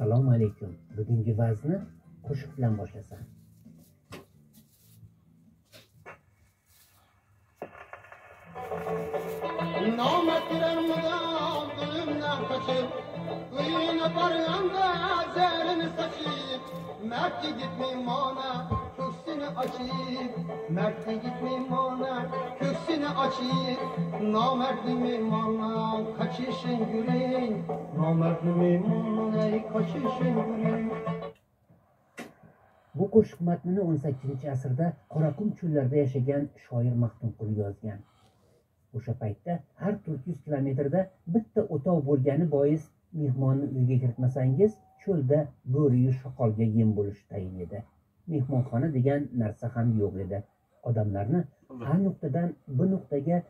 Assalomu alaykum. Bugungi vazni qo'shiq bilan boshlasam. Nametlerimden zulümden kaçıp Kıyına parganda zerini saçıp Mert'e gitmeyim ona köksünü açıp Mert'e gitmeyim ona köksünü açıp Namertlimim ona kaçışın gülün Namertlimim ona kaçışın gülün. Bu qo'shiq matnini 18-asrda Qoraqum cho'llarida yashagan shoir Maxtumquli yozgan. O'sha paytda har 400 kilometrda bitta o'tov bo'lgani bois mehmonni uyga kiritmasangiz, cho'lda bo'ri-yu shoqolga yem bo'lishi tayin edi. Mehmonxona degan narsa ham yo'q edi. Odamlarni har nuqtadan bu nuqtaga